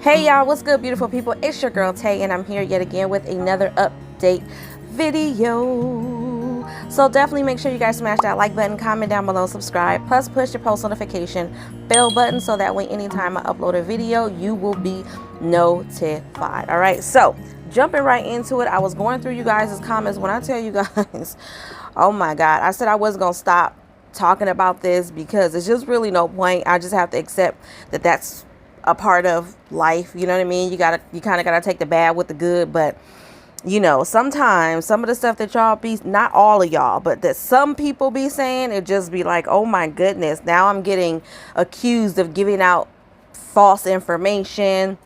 Hey y'all, what's good, beautiful people? It's your girl Tay, and I'm here yet again with another update video. So definitely make sure you guys smash that like button, comment down below, subscribe, plus push the post notification bell button so that way anytime I upload a video, you will be notified. All right, so jumping right into it, I was going through you guys' comments. When I tell you guys, oh my God, I said I wasn't gonna stop talking about this because it's just really no point. I just have to accept that that's a part of life. You know what I mean? You kind of gotta take the bad with the good. But you know, sometimes some of the stuff that y'all be, not all of y'all, but that some people be saying, it just be like, oh my goodness, now I'm getting accused of giving out false information.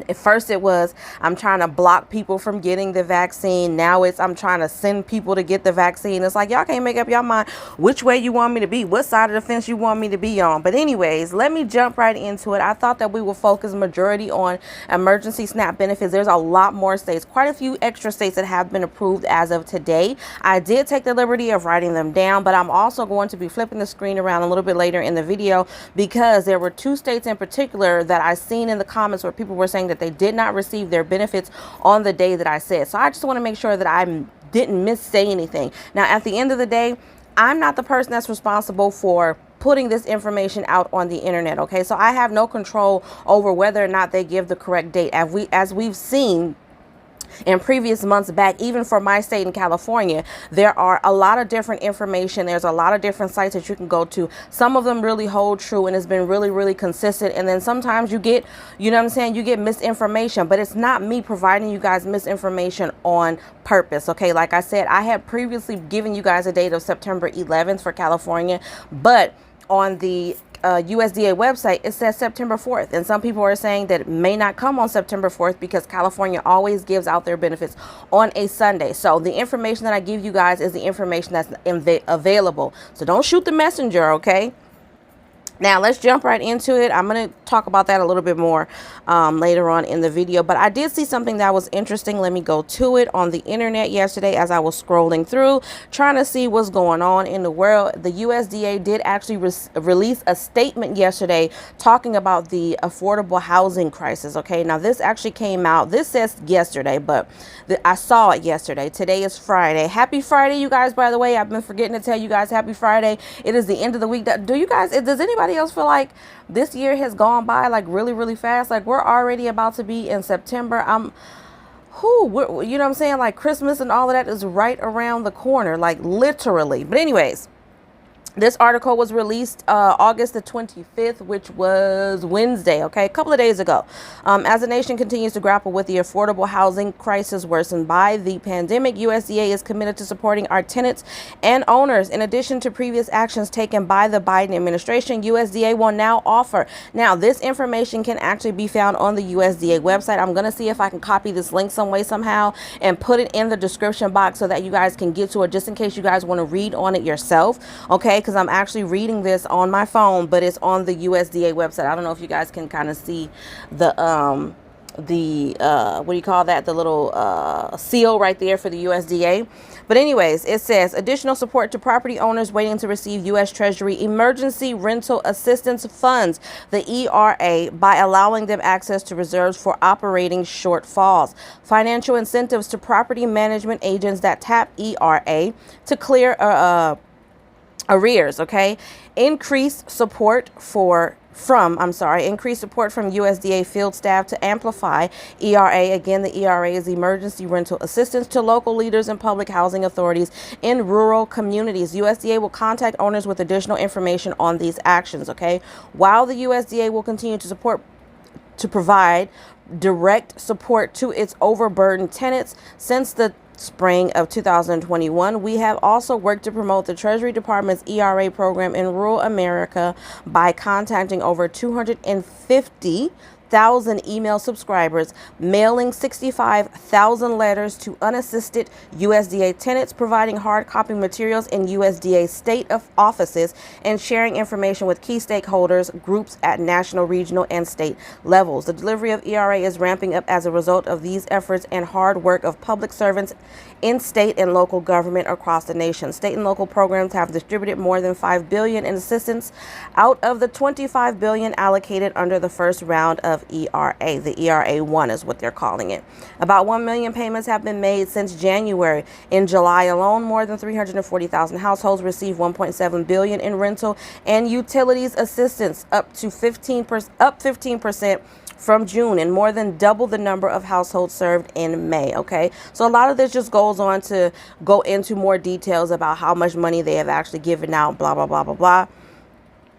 At first it was, I'm trying to block people from getting the vaccine. Now it's, I'm trying to send people to get the vaccine. It's like, y'all can't make up your mind which way you want me to be, what side of the fence you want me to be on. But anyways, let me jump right into it. I thought that we would focus majority on emergency SNAP benefits. There's a lot more states, quite a few extra states that have been approved as of today. I did take the liberty of writing them down, but I'm also going to be flipping the screen around a little bit later in the video because there were two states in particular that I seen in the comments where people were saying that they did not receive their benefits on the day that I said. So I just want to make sure that I didn't say anything. Now, at the end of the day, I'm not the person that's responsible for putting this information out on the internet. Okay, so I have no control over whether or not they give the correct date. As we've seen in previous months back, even for my state in California, there are a lot of different information. There's a lot of different sites that you can go to. Some of them really hold true and it's been really, really consistent. And then sometimes you get, you know what I'm saying, you get misinformation, but it's not me providing you guys misinformation on purpose. Okay, like I said, I had previously given you guys a date of September 11th for California, but on the USDA website, it says September 4th. And some people are saying that it may not come on September 4th because California always gives out their benefits on a Sunday. So the information that I give you guys is the information that's available. So don't shoot the messenger, okay? Now let's jump right into it. I'm going to talk about that a little bit more later on in the video, but I did see something that was interesting. Let me go to it on the internet yesterday as I was scrolling through trying to see what's going on in the world. The USDA did actually release a statement yesterday talking about the affordable housing crisis. Okay, now this actually came out, this says yesterday, but I saw it yesterday. Today is Friday. Happy Friday, you guys, by the way. I've been forgetting to tell you guys happy Friday. It is the end of the week. Do you guys, does anybody else feel like this year has gone by like really, really fast? Like we're already about to be in September. You know what I'm saying? Like Christmas and all of that is right around the corner, like literally. But anyways, this article was released August the 25th, which was Wednesday, okay, a couple of days ago. As the nation continues to grapple with the affordable housing crisis worsened by the pandemic, USDA is committed to supporting our tenants and owners. In addition to previous actions taken by the Biden administration, USDA will now offer. Now, this information can actually be found on the USDA website. I'm going to see if I can copy this link some way, somehow, and put it in the description box so that you guys can get to it just in case you guys want to read on it yourself, okay? Because I'm actually reading this on my phone, but it's on the USDA website. I don't know if you guys can kind of see the what do you call that? The little seal right there for the USDA. But anyways, it says additional support to property owners waiting to receive U.S. Treasury Emergency Rental Assistance Funds, the ERA, by allowing them access to reserves for operating shortfalls. Financial incentives to property management agents that tap ERA to clear arrears, okay? Increased support from USDA field staff to amplify ERA. Again, the ERA is Emergency Rental Assistance to local leaders and public housing authorities in rural communities. USDA will contact owners with additional information on these actions, okay? While the USDA will continue to provide direct support to its overburdened tenants since the spring of 2021, we have also worked to promote the Treasury Department's ERA program in rural America by contacting over 250,000 email subscribers, mailing 65,000 letters to unassisted USDA tenants, providing hard copy materials in USDA state of offices, and sharing information with key stakeholders groups at national, regional, and state levels. The delivery of ERA is ramping up as a result of these efforts and hard work of public servants in state and local government across the nation. State and local programs have distributed more than $5 billion in assistance out of the $25 billion allocated under the first round of of ERA. The ERA 1 is what they're calling it. About 1 million payments have been made since January. In July alone, more than 340,000 households received 1.7 billion in rental and utilities assistance, up 15% from June, and more than double the number of households served in May. Okay, so a lot of this just goes on to go into more details about how much money they have actually given out, blah blah blah blah blah.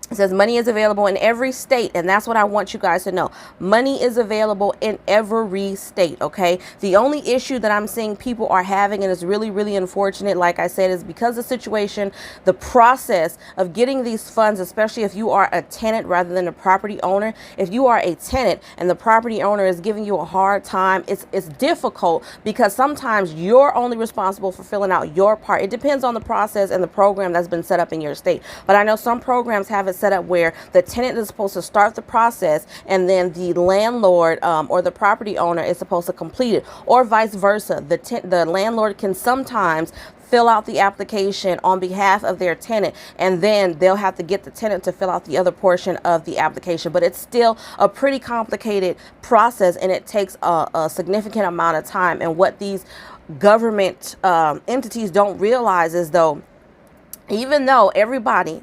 It says money is available in every state, and that's what I want you guys to know. Money is available in every state, okay? The only issue that I'm seeing people are having, and it's really, really unfortunate, like I said, is because of the situation, the process of getting these funds, especially if you are a tenant rather than a property owner. If you are a tenant and the property owner is giving you a hard time, it's difficult because sometimes you're only responsible for filling out your part. It depends on the process and the program that's been set up in your state. But I know some programs have it set up where the tenant is supposed to start the process and then the landlord or the property owner is supposed to complete it, or vice versa. The landlord can sometimes fill out the application on behalf of their tenant, and then they'll have to get the tenant to fill out the other portion of the application. But it's still a pretty complicated process, and it takes a significant amount of time. And what these government entities don't realize is, though, even though everybody,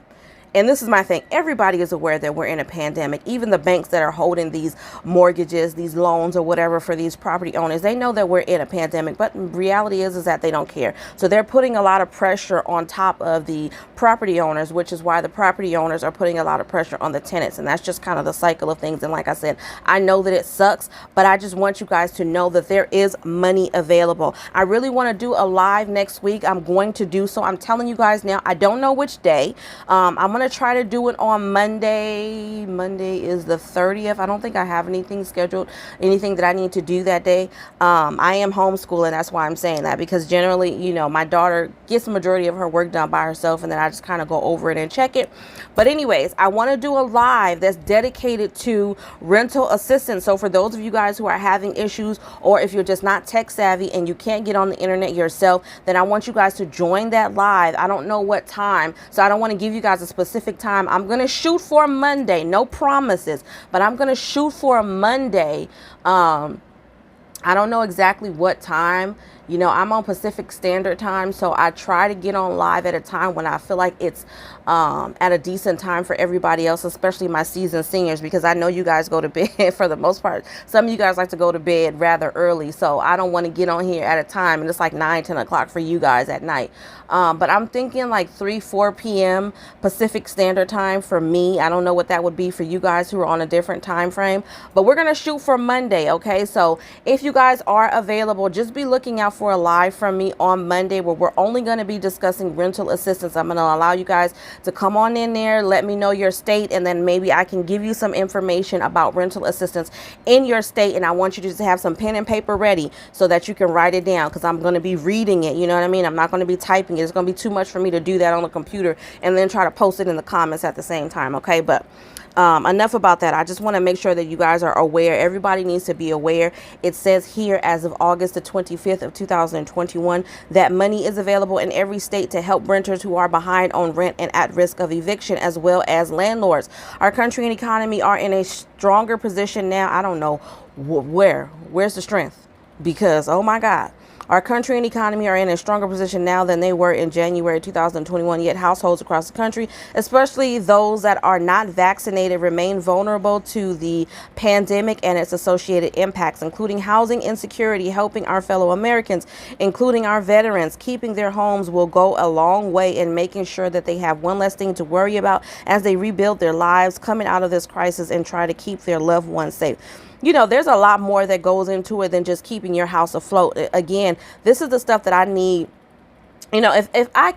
and this is my thing, everybody is aware that we're in a pandemic. Even the banks that are holding these mortgages, these loans or whatever for these property owners, they know that we're in a pandemic, but reality is that they don't care. So they're putting a lot of pressure on top of the property owners, which is why the property owners are putting a lot of pressure on the tenants. And that's just kind of the cycle of things. And like I said, I know that it sucks, but I just want you guys to know that there is money available. I really want to do a live next week. I'm going to do so. I'm telling you guys now, I don't know which day. I'm going to try to do it on Monday. Monday is the 30th. I don't think I have anything scheduled, anything that I need to do that day. I am homeschooling. That's why I'm saying that, because generally, you know, my daughter gets the majority of her work done by herself, and then I just kind of go over it and check it. But anyways, I want to do a live that's dedicated to rental assistance. So for those of you guys who are having issues, or if you're just not tech savvy and you can't get on the internet yourself, then I want you guys to join that live. I don't know what time, so I don't want to give you guys a specific time. I'm going to shoot for Monday. No promises, but I'm going to shoot for a Monday. I don't know exactly what time. You know, I'm on Pacific Standard Time, so I try to get on live at a time when I feel like it's at a decent time for everybody else, especially my seasoned seniors, because I know you guys go to bed for the most part. Some of you guys like to go to bed rather early, so I don't want to get on here at a time and it's like 9, 10 o'clock for you guys at night. But I'm thinking like 3, 4 p.m. Pacific Standard Time for me. I don't know what that would be for you guys who are on a different time frame, but we're going to shoot for Monday. Okay. So if you guys are available, just be looking out for a live from me on Monday, where we're only going to be discussing rental assistance. I'm going to allow you guys to come on in there, let me know your state, and then maybe I can give you some information about rental assistance in your state. And I want you to just have some pen and paper ready so that you can write it down, because I'm going to be reading it. You know what I mean? I'm not going to be typing it. It's going to be too much for me to do that on the computer and then try to post it in the comments at the same time. Okay, but enough about that. I just want to make sure that you guys are aware. Everybody needs to be aware. It says here, as of August the 25th of 2021, that money is available in every state to help renters who are behind on rent and at risk of eviction, as well as landlords. Our country and economy are in a stronger position now. I don't know where's the strength, because oh my God. Our country and economy are in a stronger position now than they were in January 2021, yet households across the country, especially those that are not vaccinated, remain vulnerable to the pandemic and its associated impacts, including housing insecurity. Helping our fellow Americans, including our veterans, keeping their homes will go a long way in making sure that they have one less thing to worry about as they rebuild their lives coming out of this crisis and try to keep their loved ones safe. You know, there's a lot more that goes into it than just keeping your house afloat. Again, this is the stuff that I need. You know, how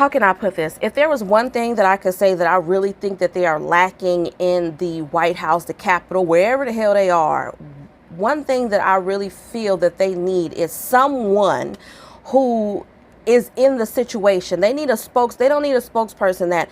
can I put this? If there was one thing that I could say that I really think that they are lacking in the White House, the Capitol, wherever the hell they are, one thing that I really feel that they need is someone who is in the situation. They don't need a spokesperson that,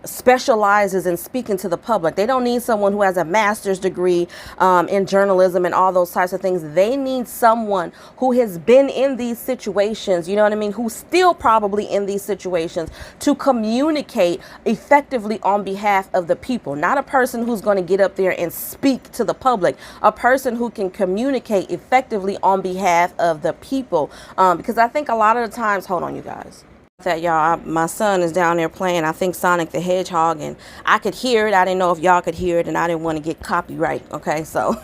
specializes in speaking to the public. They don't need someone who has a master's degree in journalism and all those types of things. They need someone who has been in these situations, you know what I mean, who's still probably in these situations, to communicate effectively on behalf of the people. Not a person who's going to get up there and speak to the public, a person who can communicate effectively on behalf of the people. Because I think a lot of the times, hold on you guys, that y'all, my son is down there playing, I think, Sonic the Hedgehog, and I could hear it. I didn't know if y'all could hear it, and I didn't want to get copyright. Okay, so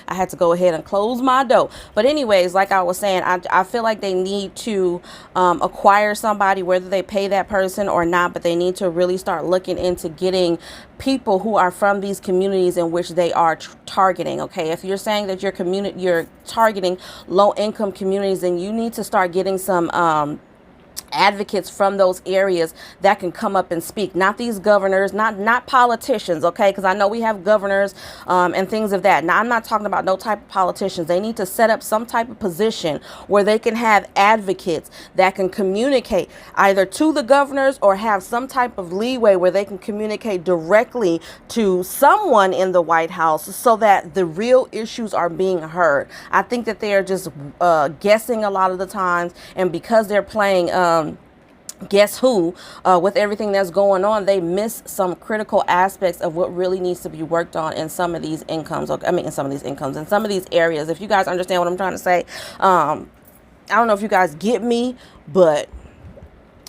I had to go ahead and close my door. But anyways, like I was saying, I feel like they need to acquire somebody, whether they pay that person or not, but they need to really start looking into getting people who are from these communities in which they are targeting. Okay, if you're saying that you're targeting low income communities, then you need to start getting some advocates from those areas that can come up and speak. Not these governors, not politicians, okay? Because I know we have governors and things of that. Now, I'm not talking about no type of politicians. They need to set up some type of position where they can have advocates that can communicate either to the governors or have some type of leeway where they can communicate directly to someone in the White House so that the real issues are being heard. I think that they are just guessing a lot of the times, and because they're playing guess who with everything that's going on, they miss some critical aspects of what really needs to be worked on in some of these incomes. In some of these areas. If you guys understand what I'm trying to say, I don't know if you guys get me, but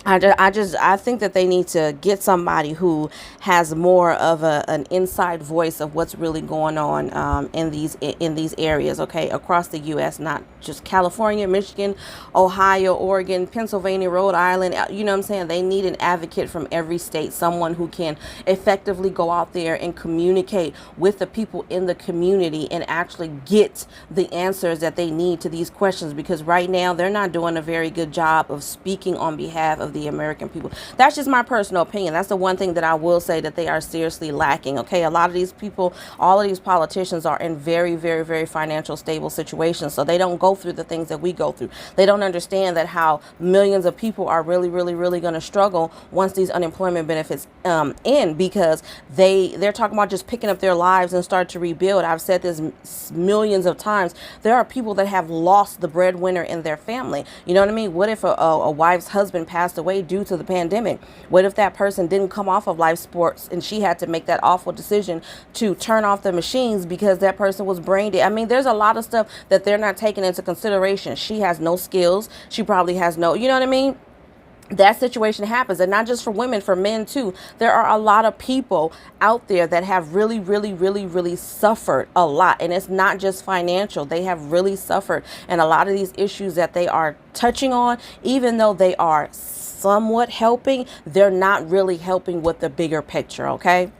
I think that they need to get somebody who has more of an inside voice of what's really going on in these areas, okay, across the U.S., not just California, Michigan, Ohio, Oregon, Pennsylvania, Rhode Island. You know what I'm saying? They need an advocate from every state, someone who can effectively go out there and communicate with the people in the community and actually get the answers that they need to these questions, because right now they're not doing a very good job of speaking on behalf of the American people. That's just my personal opinion. That's the one thing that I will say that they are seriously lacking. Okay, a lot of these people, all of these politicians are in very, very, very financial stable situations, so they don't go through the things that we go through. They don't understand that how millions of people are really, really, really going to struggle once these unemployment benefits end, because they're talking about just picking up their lives and start to rebuild. I've said this millions of times. There are people that have lost the breadwinner in their family. You know what I mean? What if a wife's husband passed away due to the pandemic? What if that person didn't come off of life sports and she had to make that awful decision to turn off the machines because that person was brain dead? I mean, there's a lot of stuff that they're not taking into consideration. She has no skills. She probably has no, you know what I mean? That situation happens, and not just for women, for men too. There are a lot of people out there that have really, really, really, really suffered a lot, and it's not just financial. They have really suffered, and a lot of these issues that they are touching on, even though they are somewhat helping, they're not really helping with the bigger picture, okay?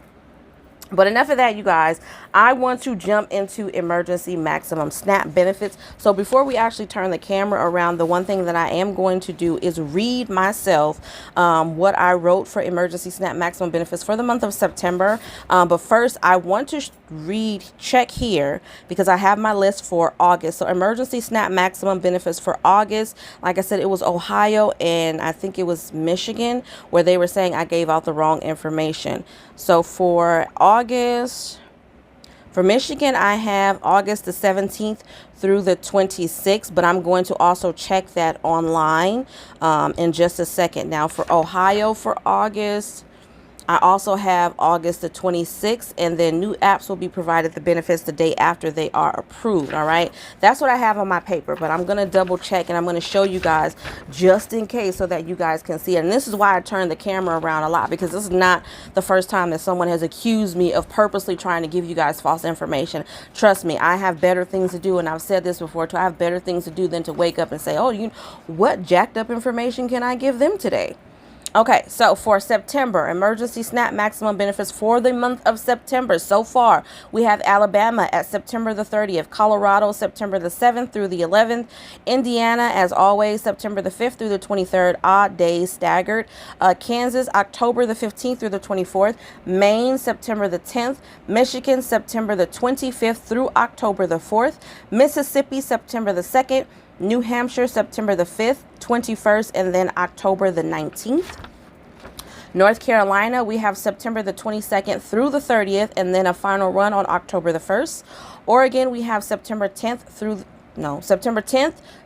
But enough of that, you guys. I want to jump into emergency maximum SNAP benefits. So before we actually turn the camera around, the one thing that I am going to do is read myself what I wrote for emergency SNAP maximum benefits for the month of September. But first, I want to check here because I have my list for August. So emergency SNAP maximum benefits for August, like I said, it was Ohio and I think it was Michigan where they were saying I gave out the wrong information. So for August, for Michigan, I have August the 17th through the 26th, but I'm going to also check that online in just a second. Now for Ohio, for August, I also have August the 26th, and then new apps will be provided the benefits the day after they are approved. All right, that's what I have on my paper, but I'm going to double check and I'm going to show you guys just in case so that you guys can see it. And this is why I turn the camera around a lot, because this is not the first time that someone has accused me of purposely trying to give you guys false information. Trust me, I have better things to do, and I've said this before too. I have better things to do than to wake up and say, oh, what jacked up information can I give them today? Okay, so for September, emergency SNAP maximum benefits for the month of September. So far, we have Alabama at September the 30th, Colorado September the 7th through the 11th, Indiana, as always, September the 5th through the 23rd, odd days staggered, Kansas, October the 15th through the 24th, Maine, September the 10th, Michigan, September the 25th through October the 4th, Mississippi, September the 2nd, New Hampshire, September the 5th, 21st, and then October the 19th. North Carolina, we have September the 22nd through the 30th, and then a final run on October the 1st. Oregon, we have September 10th,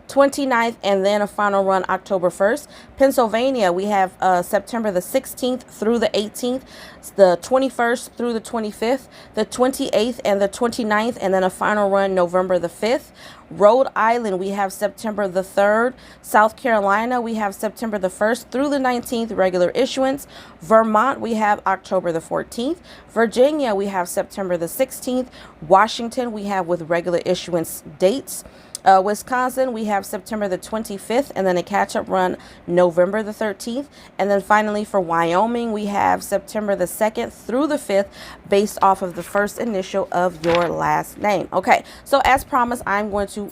29th, and then a final run October 1st. Pennsylvania, we have September the 16th through the 18th, the 21st through the 25th, the 28th and the 29th, and then a final run November the 5th. Rhode Island, we have September the 3rd. South Carolina, we have September the 1st through the 19th, regular issuance. Vermont, we have October the 14th. Virginia, we have September the 16th. Washington, we have with regular issuance dates. Wisconsin, we have September the 25th, and then a catch-up run November the 13th. And then finally for Wyoming, we have September the 2nd through the 5th, based off of the first initial of your last name. Okay, so as promised, I'm going to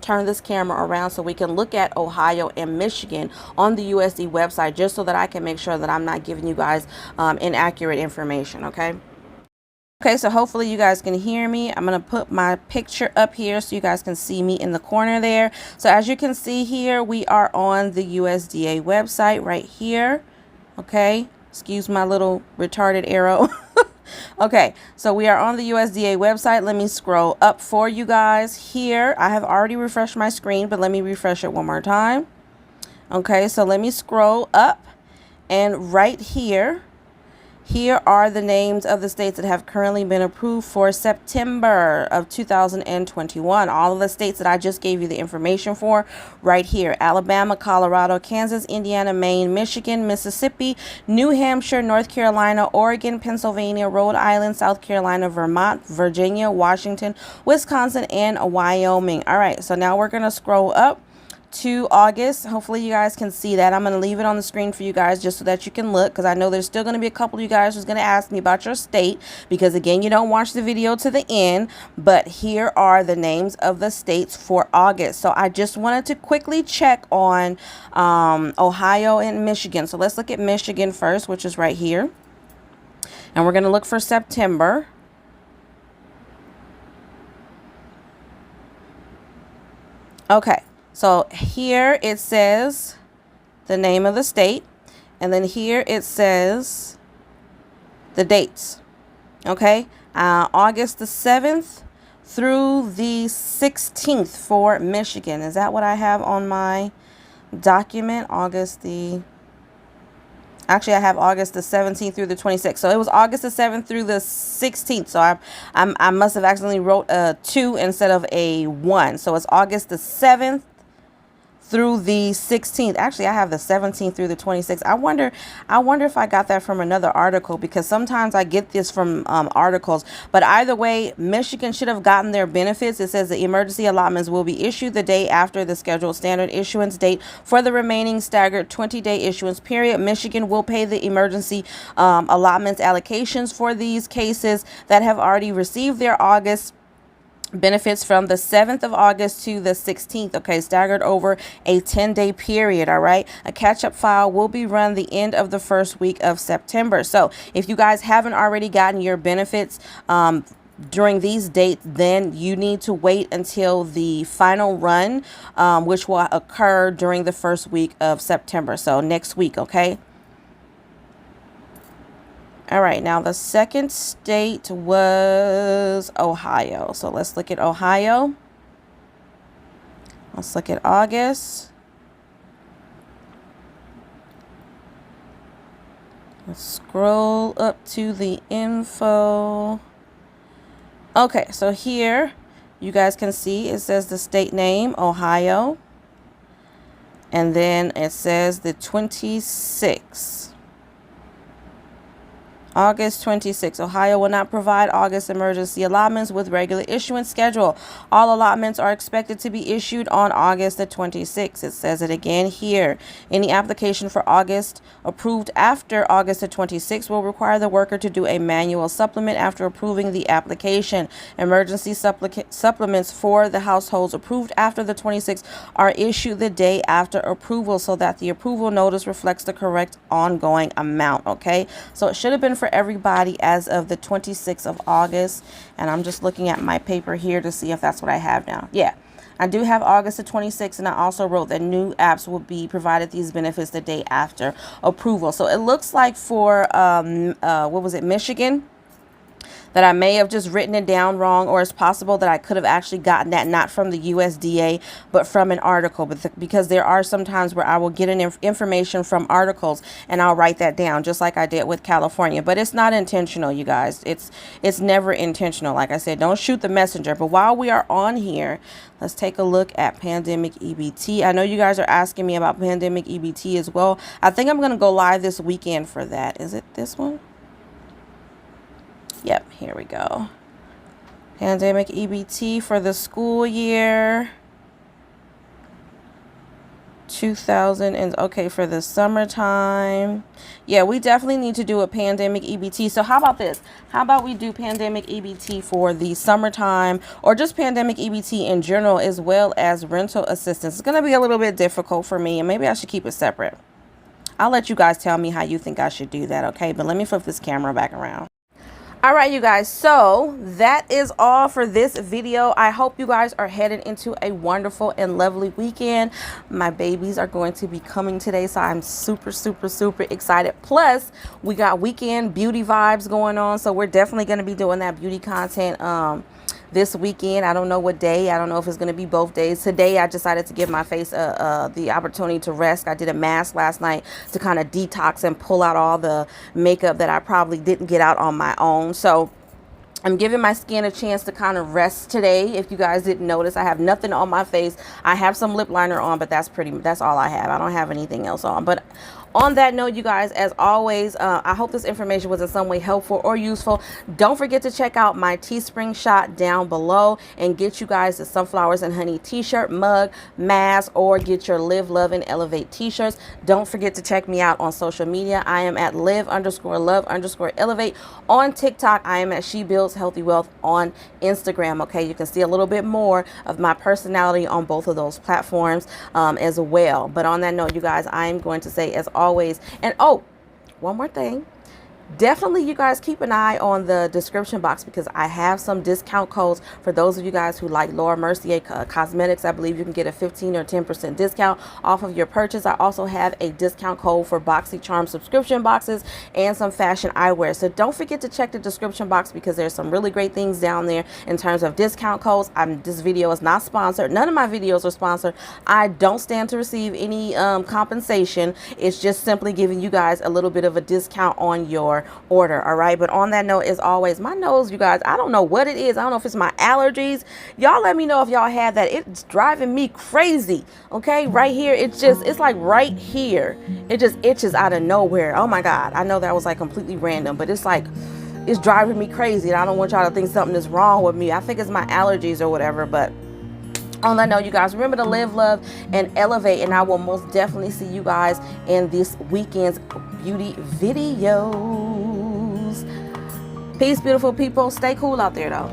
turn this camera around so we can look at Ohio and Michigan on the USD website, just so that I can make sure that I'm not giving you guys inaccurate information. Okay, so hopefully you guys can hear me. I'm going to put my picture up here so you guys can see me in the corner there. So as you can see here, we are on the USDA website right here. Okay, excuse my little retarded arrow. Okay, so we are on the USDA website. Let me scroll up for you guys here. I have already refreshed my screen, but let me refresh it one more time. Okay, so let me scroll up, and right here, here are the names of the states that have currently been approved for September of 2021. All of the states that I just gave you the information for right here: Alabama, Colorado, Kansas, Indiana, Maine, Michigan, Mississippi, New Hampshire, North Carolina, Oregon, Pennsylvania, Rhode Island, South Carolina, Vermont, Virginia, Washington, Wisconsin, and Wyoming. All right, so now we're going to scroll up to August. Hopefully you guys can see that. I'm going to leave it on the screen for you guys just so that you can look, because I know there's still going to be a couple of you guys who's going to ask me about your state, because again, you don't watch the video to the end. But here are the names of the states for August. So I just wanted to quickly check on Ohio and Michigan. So let's look at Michigan first, which is right here, and we're going to look for September. Okay, so here it says the name of the state, and then here it says the dates. Okay, August the 7th through the 16th for Michigan. Is that what I have on my document? Actually, I have August the 17th through the 26th. So it was August the 7th through the 16th. So I must have accidentally wrote a 2 instead of a 1. So it's August the 7th through the 16th. Actually, I have the 17th through the 26th. I wonder if I got that from another article, because sometimes I get this from articles. But either way, Michigan should have gotten their benefits. It says the emergency allotments will be issued the day after the scheduled standard issuance date for the remaining staggered 20-day issuance period. Michigan will pay the emergency allotments allocations for these cases that have already received their August benefits from the 7th of August to the 16th. Okay, staggered over a 10-day period. All right, a catch-up file will be run the end of the first week of September. So if you guys haven't already gotten your benefits during these dates, then you need to wait until the final run, which will occur during the first week of September. So next week. Okay. All right, now the second state was Ohio. So let's look at Ohio. Let's look at August. Let's scroll up to the info. Okay, so here you guys can see it says the state name, Ohio. And then it says the 26th. August 26. Ohio will not provide August emergency allotments with regular issuance schedule. All allotments are expected to be issued on August the 26th. It says it again here. Any application for August approved after August the 26th will require the worker to do a manual supplement after approving the application. Emergency supplements for the households approved after the 26th are issued the day after approval, so that the approval notice reflects the correct ongoing amount. Okay, so it should have been for everybody as of the 26th of August. And I'm just looking at my paper here to see if that's what I have now. Yeah, I do have August the 26th, and I also wrote that new apps will be provided these benefits the day after approval. So it looks like for, what was it, Michigan, that I may have just written it down wrong, or it's possible that I could have actually gotten that not from the USDA, but from an article. But because there are some times where I will get information from articles and I'll write that down, just like I did with California. But it's not intentional, you guys. It's never intentional. Like I said, don't shoot the messenger. But while we are on here, let's take a look at pandemic EBT. I know you guys are asking me about pandemic EBT as well. I think I'm going to go live this weekend for that. Is it this one? Yep, here we go. Pandemic EBT for the school year 2000 and okay, for the summertime. Yeah, we definitely need to do a pandemic EBT. So how about this? How about we do pandemic EBT for the summertime, or just pandemic EBT in general, as well as rental assistance? It's going to be a little bit difficult for me, and maybe I should keep it separate. I'll let you guys tell me how you think I should do that, okay? But let me flip this camera back around. All right, you guys, so that is all for this video. I hope you guys are headed into a wonderful and lovely weekend. My babies are going to be coming today, so I'm super, super, super excited. Plus, we got weekend beauty vibes going on, so we're definitely going to be doing that beauty content this weekend. I don't know what day. I don't know if it's going to be both days. Today, I decided to give my face the opportunity to rest. I did a mask last night to kind of detox and pull out all the makeup that I probably didn't get out on my own. So I'm giving my skin a chance to kind of rest today. If you guys didn't notice, I have nothing on my face. I have some lip liner on, but that's all I have. I don't have anything else on. But on that note, you guys, as always, I hope this information was in some way helpful or useful. Don't forget to check out my Teespring shop down below and get you guys the Sunflowers and Honey t-shirt, mug, mask, or get your Live, Love, and Elevate t-shirts. Don't forget to check me out on social media. I am at live_love_elevate on TikTok. I am at She Builds Healthy Wealth on Instagram. Okay, you can see a little bit more of my personality on both of those platforms as well. But on that note, you guys, I am going to say, as always, and oh, one more thing, definitely you guys keep an eye on the description box, because I have some discount codes for those of you guys who like Laura Mercier cosmetics. I believe you can get a 15 or 10% discount off of your purchase. I also have a discount code for BoxyCharm subscription boxes and some fashion eyewear. So don't forget to check the description box, because there's some really great things down there in terms of discount codes. This video is not sponsored. None of my videos are sponsored. I don't stand to receive any compensation. It's just simply giving you guys a little bit of a discount on your order. All right, but on that note, as always, my nose, you guys, I don't know what it is. I don't know if it's my allergies. Y'all let me know if y'all have that. It's driving me crazy. Okay, right here, it's like right here, it just itches out of nowhere. Oh my God, I know that was like completely random, but it's like, it's driving me crazy, and I don't want y'all to think something is wrong with me. I think it's my allergies or whatever. But on that note, you guys, remember to live, love, and elevate, and I will most definitely see you guys in this weekend's beauty videos. Peace, beautiful people. Stay cool out there, though.